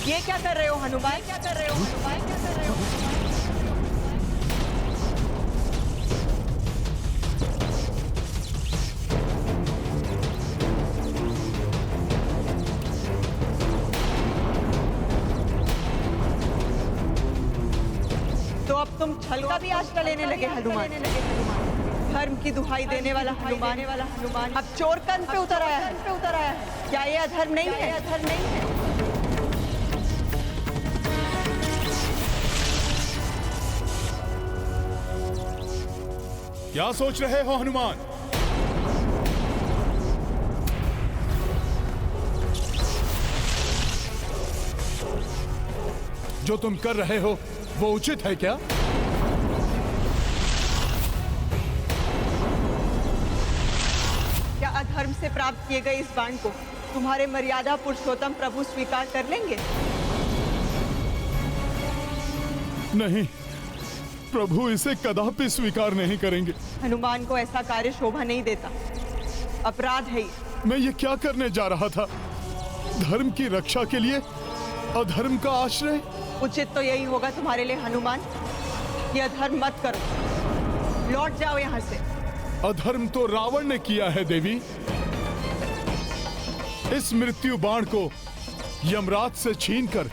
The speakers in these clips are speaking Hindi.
ये क्या कर रहे हो हनुमान? क्या कर रहे हो हनुमान? क्या कर रहे हो? तो अब तुम छल का भी आश्रय लेने लगे हनुमान। धर्म की दुहाई देने वाला हनुमान अब चोर कंध पे उतर आया है। क्या ये अधर्म नहीं है? अधर्म नहीं है। क्या सोच रहे हो हनुमान? जो तुम कर रहे हो वो उचित है क्या? क्या अधर्म से प्राप्त किए गए इस बाण को तुम्हारे मर्यादा पुरुषोत्तम प्रभु स्वीकार कर लेंगे? नहीं, प्रभु इसे कदापि स्वीकार नहीं करेंगे। हनुमान को ऐसा कार्य शोभा नहीं देता, अपराध है ये। मैं ये क्या करने जा रहा था? धर्म की रक्षा के लिए अधर्म का आश्रय? उचित तो यही होगा तुम्हारे लिए हनुमान कि अधर्म मत करो, लौट जाओ यहाँ से। अधर्म तो रावण ने किया है देवी। इस मृत्यु बाण को यमराज से छीनकर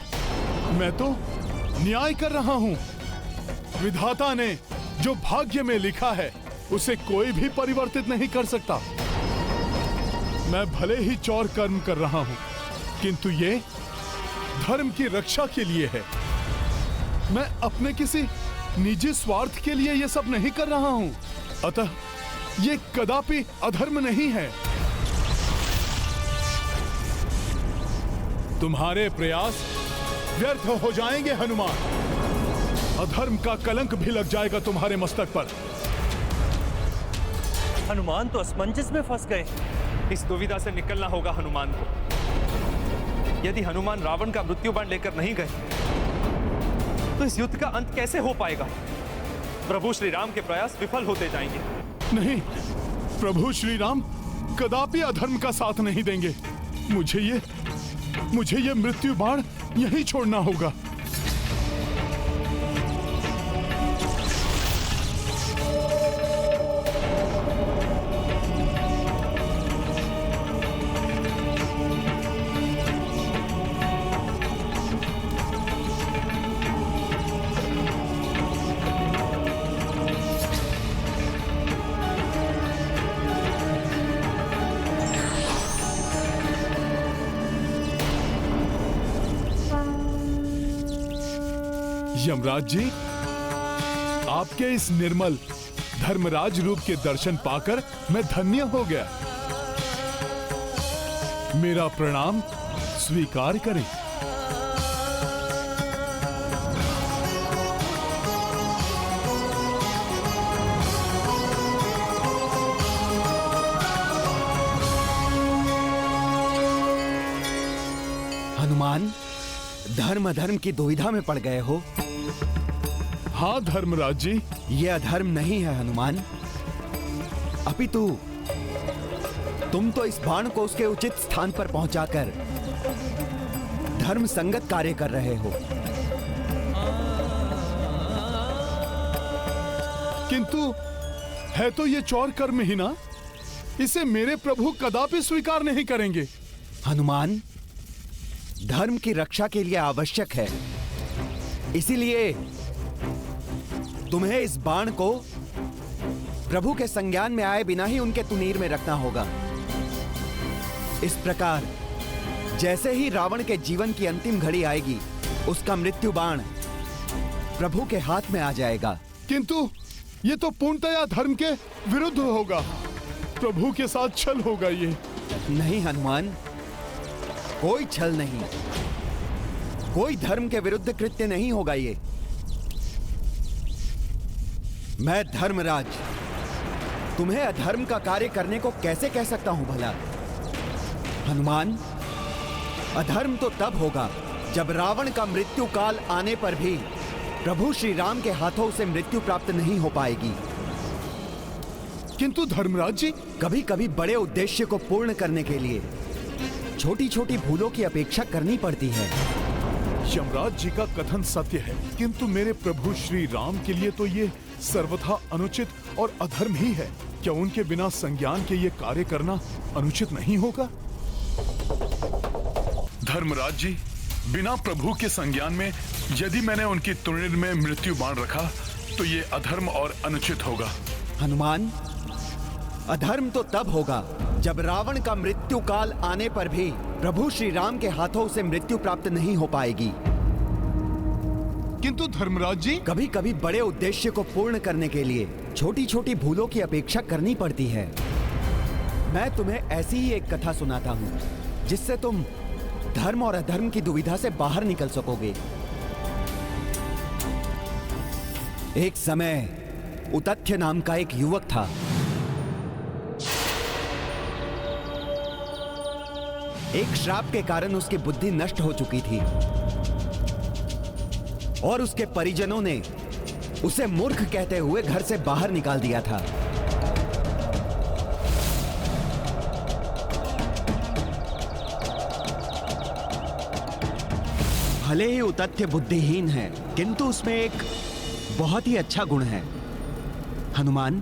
मैं तो न्याय कर रहा हूं। विधाता ने जो भाग्य में लिखा है उसे कोई भी परिवर्तित नहीं कर सकता। मैं भले ही चौर कर्म कर रहा हूं, किंतु ये धर्म की रक्षा के लिए है। मैं अपने किसी निजी स्वार्थ के लिए ये सब नहीं कर रहा हूं। अतः ये कदापि अधर्म नहीं है। तुम्हारे प्रयास व्यर्थ हो जाएंगे हनुमान। अधर्म का कलंक भी लग जाएगा तुम्हारे मस्तक पर। हनुमान तो असमंजस में फंस गए। इस दुविधा से निकलना होगा हनुमान को। यदि हनुमान रावण का मृत्यु बाण लेकर नहीं गए तो इस युद्ध का अंत कैसे हो पाएगा? प्रभु श्री राम के प्रयास विफल होते जाएंगे। नहीं, प्रभु श्री राम कदापि अधर्म का साथ नहीं देंगे। मुझे ये मृत्यु बाण यहीं छोड़ना होगा। यमराज जी, आपके इस निर्मल धर्मराज रूप के दर्शन पाकर मैं धन्य हो गया। मेरा प्रणाम स्वीकार करें। हनुमान, धर्म अधर्म की दुविधा में पड़ गए हो। हाँ धर्मराज जी। ये अधर्म नहीं है हनुमान, अपितु तुम तो इस बाण को उसके उचित स्थान पर पहुंचाकर धर्म संगत कार्य कर रहे हो। किंतु है तो ये चौर कर्म ही ना। इसे मेरे प्रभु कदापि स्वीकार नहीं करेंगे। हनुमान, धर्म की रक्षा के लिए आवश्यक है, इसीलिए तुम्हें इस बाण को प्रभु के संज्ञान में आए बिना ही उनके तुनीर में रखना होगा। इस प्रकार जैसे ही रावण के जीवन की अंतिम घड़ी आएगी, उसका मृत्यु बाण प्रभु के हाथ में आ जाएगा। किंतु ये तो पूर्णतया धर्म के विरुद्ध होगा। प्रभु के साथ छल होगा ये। नहीं हनुमान, कोई छल नहीं, कोई धर्म के विरुद्ध कृत्य नहीं होगा ये। मैं धर्मराज तुम्हें अधर्म का कार्य करने को कैसे कह सकता हूं भला? हनुमान, अधर्म तो तब होगा जब रावण का मृत्यु काल आने पर भी प्रभु श्री राम के हाथों से मृत्यु प्राप्त नहीं हो पाएगी। किंतु धर्मराज जी, कभी कभी बड़े उद्देश्य को पूर्ण करने के लिए छोटी छोटी भूलों की अपेक्षा करनी पड़ती है। यमराज जी का कथन सत्य है, किंतु मेरे प्रभु श्री राम के लिए तो ये सर्वथा अनुचित और अधर्म ही है। क्या उनके बिना संज्ञान के ये कार्य करना अनुचित नहीं होगा? धर्मराज जी, बिना प्रभु के संज्ञान में यदि मैंने उनकी तुरंत में मृत्यु बाण रखा तो ये अधर्म और अनुचित होगा। हनुमान, अधर्म तो तब होगा जब रावण का मृत्यु काल आने पर भी प्रभु श्री राम के हाथों से मृत्यु प्राप्त नहीं हो पाएगी। किंतु धर्मराज जी, कभी कभी बड़े उद्देश्य को पूर्ण करने के लिए छोटी छोटी भूलों की अपेक्षा करनी पड़ती है। मैं तुम्हें ऐसी ही एक कथा सुनाता हूँ जिससे तुम धर्म और अधर्म की दुविधा से बाहर निकल सकोगे। एक समय उतथ्य नाम का एक युवक था। एक श्राप के कारण उसकी बुद्धि नष्ट हो चुकी थी और उसके परिजनों ने उसे मूर्ख कहते हुए घर से बाहर निकाल दिया था। भले ही उतथ्य बुद्धिहीन है, किंतु उसमें एक बहुत ही अच्छा गुण है। हनुमान,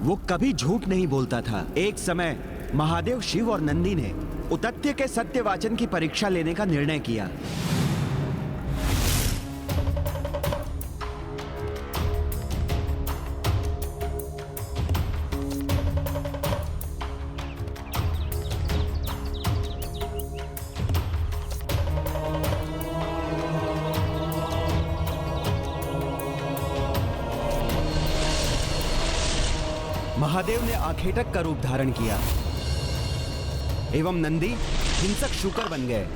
वो कभी झूठ नहीं बोलता था। एक समय महादेव, शिव और नंदी ने उतथ्य के सत्यवाचन की परीक्षा लेने का निर्णय किया। महादेव ने आखेटक का रूप धारण किया एवं नंदी हिंसक शूकर बन गए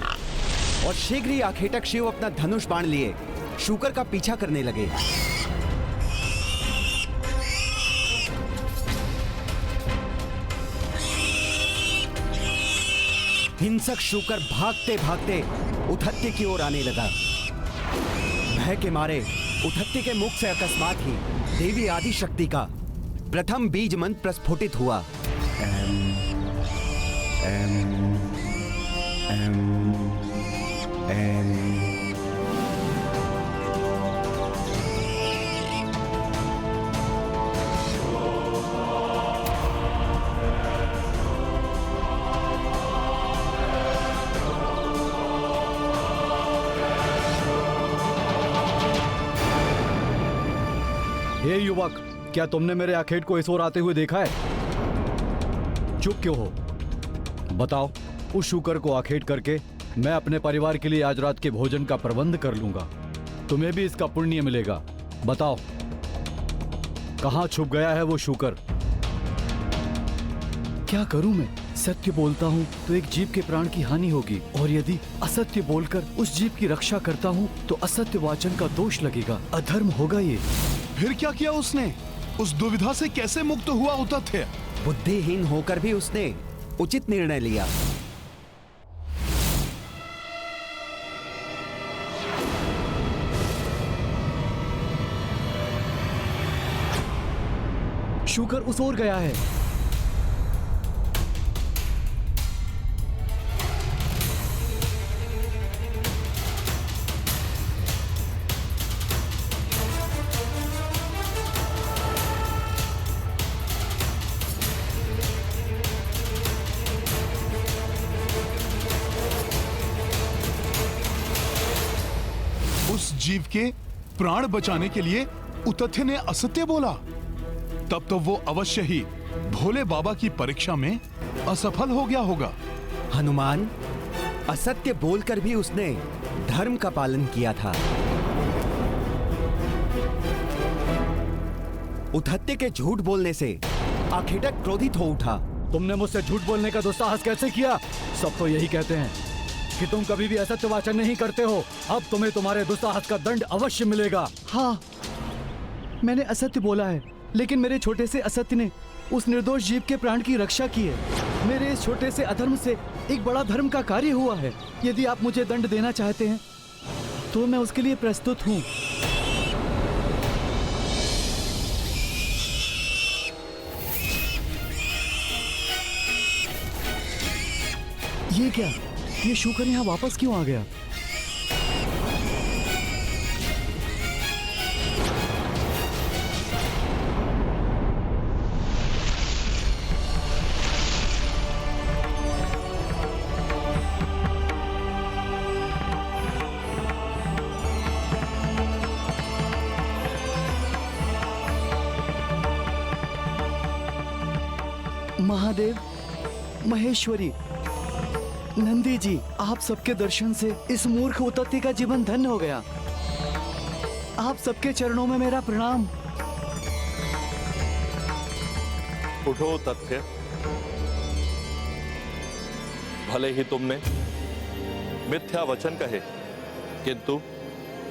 और शीघ्र ही आखेटक शिव अपना धनुष बाण लिए शूकर का पीछा करने लगे। हिंसक शूकर भागते भागते उतथ्य की ओर आने लगा। भय के मारे उतथ्य के मुख से अकस्मात ही देवी आदि शक्ति का प्रथम बीज मंत्र प्रस्फुटित हुआ। हे युवक, क्या तुमने मेरे आखेट को इस ओर आते हुए देखा है? चुप क्यों हो? बताओ। उस शूकर को आखेट करके मैं अपने परिवार के लिए आज रात के भोजन का प्रबंध कर लूंगा। तुम्हें भी इसका पुण्य मिलेगा। बताओ, कहाँ छुप गया है वो शूकर? क्या करूं मैं? सत्य बोलता हूँ तो एक जीव के प्राण की हानि होगी, और यदि असत्य बोलकर उस जीव की रक्षा करता हूँ तो असत्य वाचन का दोष लगेगा। अधर्म होगा ये। फिर क्या किया उसने? उस दुविधा से कैसे मुक्त हुआ उतथ्य? बुद्धिहीन होकर भी उसने उचित निर्णय लिया। शूकर उस ओर गया है। उस जीव के प्राण बचाने के लिए उतथ्य ने असत्य बोला, तब तो वो अवश्य ही भोले बाबा की परीक्षा में असफल हो गया होगा। हनुमान, असत्य बोलकर भी उसने धर्म का पालन किया था। उतथ्य के झूठ बोलने से आखेटक क्रोधित हो उठा। तुमने मुझसे झूठ बोलने का दुस्साहस कैसे किया? सब तो यही कहते हैं कि तुम कभी भी असत्य वाचन नहीं करते हो। अब तुम्हें तुम्हारे दुस्साहस का दंड अवश्य मिलेगा। हाँ, मैंने असत्य बोला है, लेकिन मेरे छोटे से असत्य ने उस निर्दोष जीव के प्राण की रक्षा की है। मेरे इस छोटे से अधर्म से एक बड़ा धर्म का कार्य हुआ है। यदि आप मुझे दंड देना चाहते हैं तो मैं उसके लिए प्रस्तुत हूँ। ये क्या? ये शूकर यहाँ वापस क्यों आ गया? महादेव, महेश्वरी, नंदी जी, आप सबके दर्शन से इस मूर्ख उतत्ती का जीवन धन्य हो गया। आप सबके चरणों में मेरा प्रणाम। उठो तथ्य, भले ही तुमने मिथ्या वचन कहे, किंतु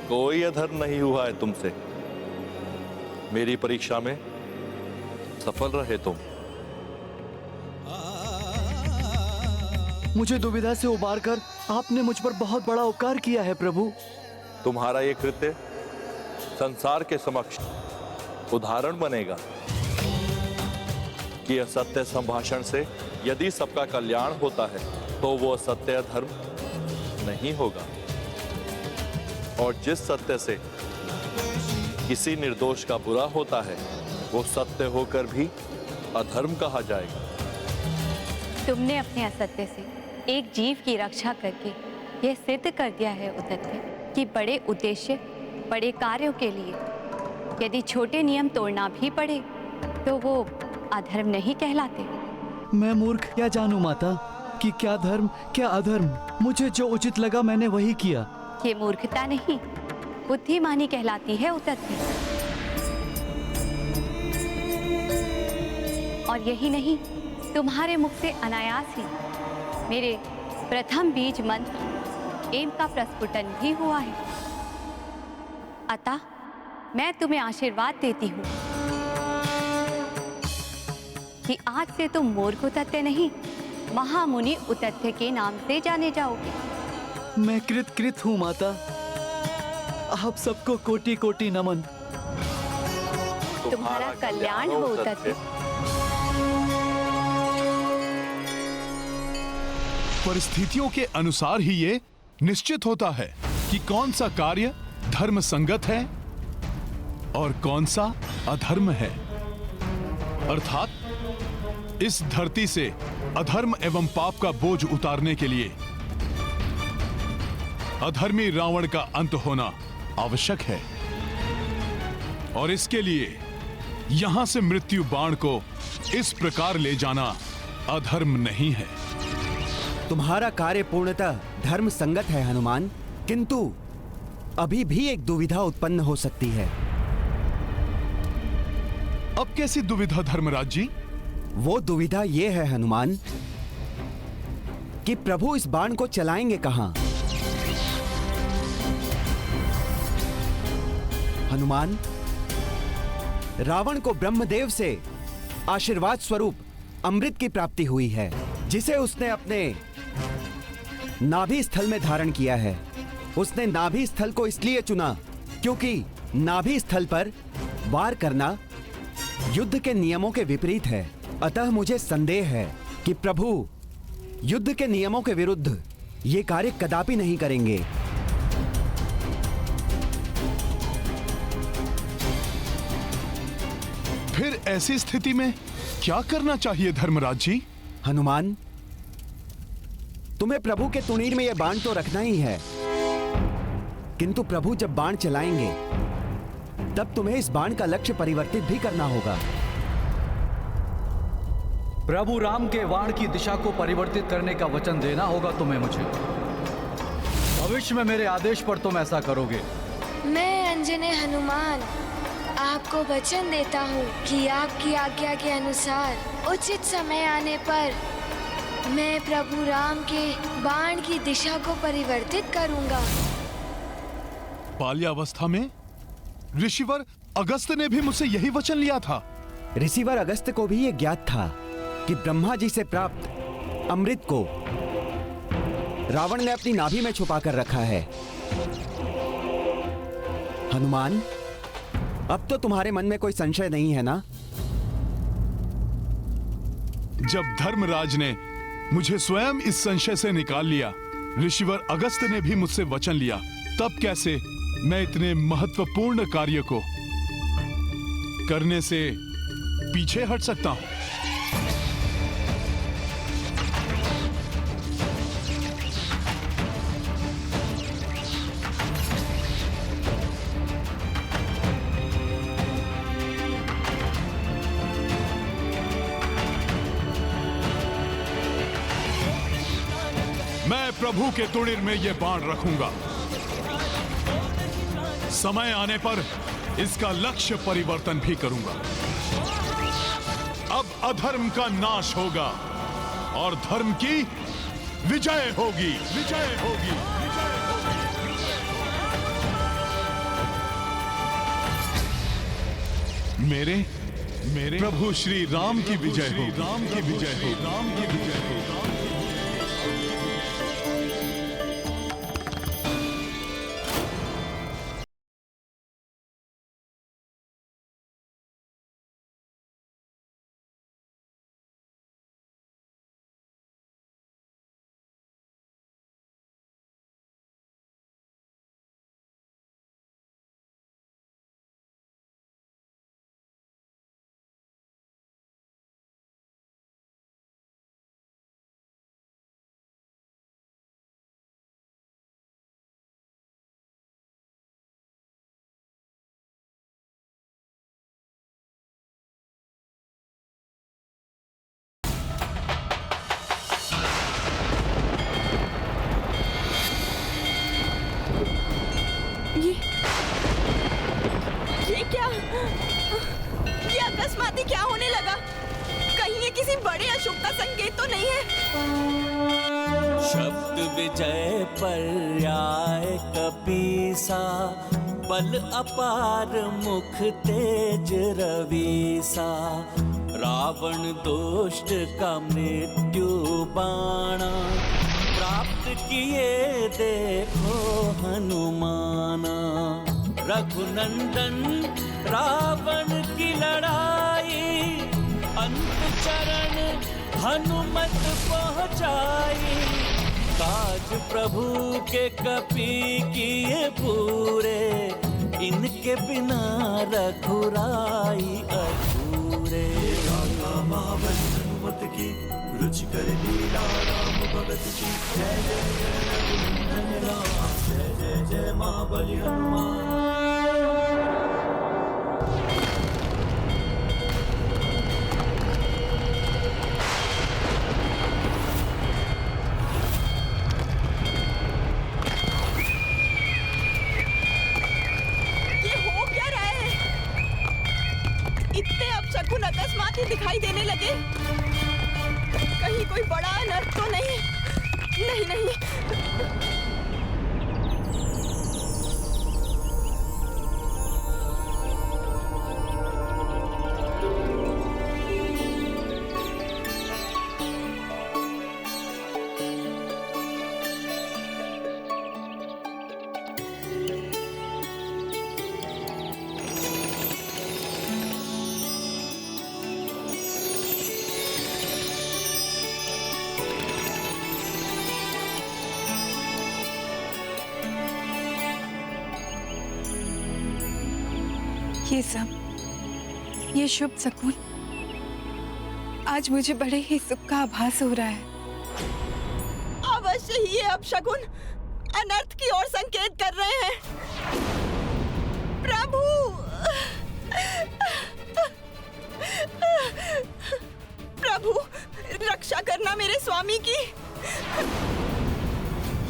कोई अधर्म नहीं हुआ है तुमसे। मेरी परीक्षा में सफल रहे तुम। मुझे दुविधा से उबार कर आपने मुझ पर बहुत बड़ा उपकार किया है प्रभु। तुम्हारा ये कृत्य संसार के समक्ष उदाहरण बनेगा कि असत्य संभाषण से यदि सबका कल्याण होता है तो वो असत्य धर्म नहीं होगा, और जिस सत्य से किसी निर्दोष का बुरा होता है वो सत्य होकर भी अधर्म कहा जाएगा। तुमने अपने असत्य से एक जीव की रक्षा करके यह सिद्ध कर दिया है उतत्य कि बड़े उद्देश्य, बड़े कार्यों के लिए यदि छोटे नियम तोड़ना भी पड़े तो वो अधर्म नहीं कहलाते। मैं मूर्ख क्या जानूं माता कि क्या धर्म क्या अधर्म। मुझे जो उचित लगा मैंने वही किया। ये मूर्खता नहीं, बुद्धिमानी कहलाती है उतत्य। और यही नहीं, तुम्हारे मुख से अनायास ही मेरे प्रथम बीज मंत्र एम का प्रस्फुटन भी हुआ है। अतः मैं तुम्हें आशीर्वाद देती हूँ कि आज से तुम मूर्ख उतत्य नहीं, महामुनि उतत्य के नाम से जाने जाओगे। मैं कृत हूँ माता। आप सबको कोटि कोटि नमन। तुम्हारा कल्याण हो उतत्य। परिस्थितियों के अनुसार ही ये निश्चित होता है कि कौन सा कार्य धर्म संगत है और कौन सा अधर्म है। अर्थात इस धरती से अधर्म एवं पाप का बोझ उतारने के लिए अधर्मी रावण का अंत होना आवश्यक है, और इसके लिए यहां से मृत्यु बाण को इस प्रकार ले जाना अधर्म नहीं है। तुम्हारा कार्य पूर्णतः धर्म संगत है हनुमान, किंतु अभी भी एक दुविधा उत्पन्न हो सकती है। अब कैसी दुविधा धर्मराज जी? वो दुविधा ये है हनुमान कि प्रभु इस बाण को चलाएंगे कहां? हनुमान, रावण को ब्रह्मदेव से आशीर्वाद स्वरूप अमृत की प्राप्ति हुई है, जिसे उसने अपने नाभि स्थल में धारण किया है। उसने नाभि स्थल को इसलिए चुना क्योंकि नाभि स्थल पर वार करना युद्ध के नियमों के विपरीत है। अतः मुझे संदेह है कि प्रभु युद्ध के नियमों के विरुद्ध ये कार्य कदापि नहीं करेंगे। फिर ऐसी स्थिति में क्या करना चाहिए धर्मराज जी? हनुमान, तुम्हें प्रभु के तुणीर में यह बाण तो रखना ही है, किंतु प्रभु जब बाण चलाएंगे तब तुम्हें इस बाण का लक्ष्य परिवर्तित भी करना होगा। प्रभु राम के बाण की दिशा को परिवर्तित करने का वचन देना होगा तुम्हें मुझे। भविष्य में मेरे आदेश पर तुम ऐसा करोगे। मैं अंजने हनुमान आपको वचन देता हूँ कि आपकी आज्ञा के अनुसार उचित समय आने पर मैं प्रभु राम के बाण की दिशा को परिवर्तित करूंगा। बाल्यावस्था में ऋषिवर अगस्त ने भी मुझसे यही वचन लिया था। ऋषिवर अगस्त को भी यह ज्ञात था कि ब्रह्मा जी से प्राप्त अमृत को रावण ने अपनी नाभि में छुपा कर रखा है। हनुमान, अब तो तुम्हारे मन में कोई संशय नहीं है ना? जब धर्मराज ने मुझे स्वयं इस संशय से निकाल लिया, ऋषिवर अगस्त ने भी मुझसे वचन लिया, तब कैसे मैं इतने महत्वपूर्ण कार्य को करने से पीछे हट सकता हूं? प्रभु के तुड़िर में ये बाण रखूंगा। समय आने पर इसका लक्ष्य परिवर्तन भी करूंगा। अब अधर्म का नाश होगा और धर्म की विजय होगी, विजय होगी, विजय होगी। मेरे प्रभु श्री राम की विजय हो, राम की विजय हो, राम की विजय हो। ये क्या? ये अकस्मात ही क्या होने लगा? कहीं ये किसी बड़े अशुभ का संकेत तो नहीं है? शब्द विजय पर्याय कपीसा, बल अपार मुख तेज रवीसा। रावण दुष्ट का मृत्यु बाणा, प्राप्त किए देखो हनुमाना। रघुनंदन रावण की लड़ाई, अंत चरण हनुमत पहुँचाई। काज प्रभु के कपि किए पूरे, इनके बिना रघुराई अधूरे। हनुमत की रुचिकर लीला, राम भगत की जय जय जय रघुनंदन राम, जय जय जय महाबली हनुमान। अकस्मात ही दिखाई देने लगे। कहीं कोई बड़ा अनर्थ तो नहीं? नहीं नहीं। ये शुभ शकुन आज मुझे बड़े ही सुख का आभास हो रहा है। अवश्य ही ये अपशकुन अनर्थ की ओर संकेत कर रहे हैं। प्रभु, प्रभु रक्षा करना मेरे स्वामी की।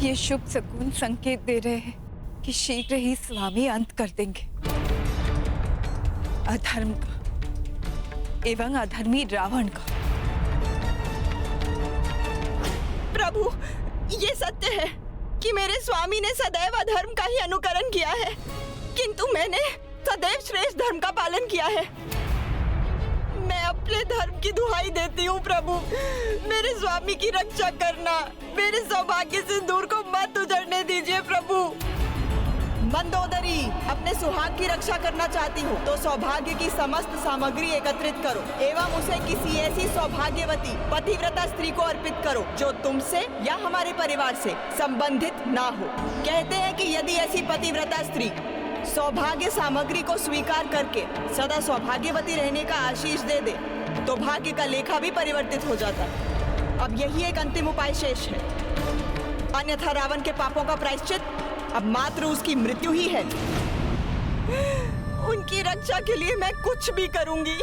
ये शुभ शकुन संकेत दे रहे हैं कि शीघ्र ही स्वामी अंत कर देंगे अधर्म का एवं अधर्मी रावण का। प्रभु, ये सत्य है कि मेरे स्वामी ने सदैव अधर्म का ही अनुकरण किया है, किंतु मैंने सदैव श्रेष्ठ धर्म का पालन किया है। मैं अपने धर्म की दुहाई देती हूँ प्रभु, मेरे स्वामी की रक्षा करना, मेरे सौभाग्य सिंदूर को मत उजड़ने दीजिए प्रभु। मंदोदरी, अपने सुहाग की रक्षा करना चाहती हो तो सौभाग्य की समस्त सामग्री एकत्रित करो एवं उसे किसी ऐसी सौभाग्यवती पतिव्रता स्त्री को अर्पित करो जो तुमसे या हमारे परिवार से संबंधित ना हो। कहते हैं कि यदि ऐसी पतिव्रता स्त्री सौभाग्य सामग्री को स्वीकार करके सदा सौभाग्यवती रहने का आशीष दे दे तो भाग्य का लेखा भी परिवर्तित हो जाता है। अब यही एक अंतिम उपाय शेष है, अन्यथा रावण के पापों का प्रायश्चित अब मात्र उसकी मृत्यु ही है। उनकी रक्षा के लिए मैं कुछ भी करूंगी,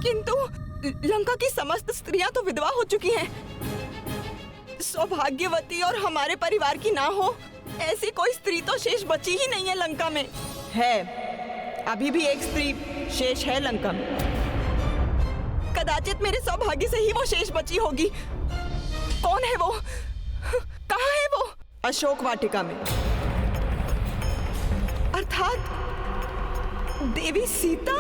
किंतु लंका की समस्त स्त्रियां तो विधवा हो चुकी हैं। सौभाग्यवती और हमारे परिवार की ना हो ऐसी कोई स्त्री तो शेष बची ही नहीं है लंका में। है, अभी भी एक स्त्री शेष है लंका में। कदाचित मेरे सौभाग्य से ही वो शेष बची होगी। कौन है वो? कहाँ है वो? अशोक वाटिका में, अर्थात देवी सीता।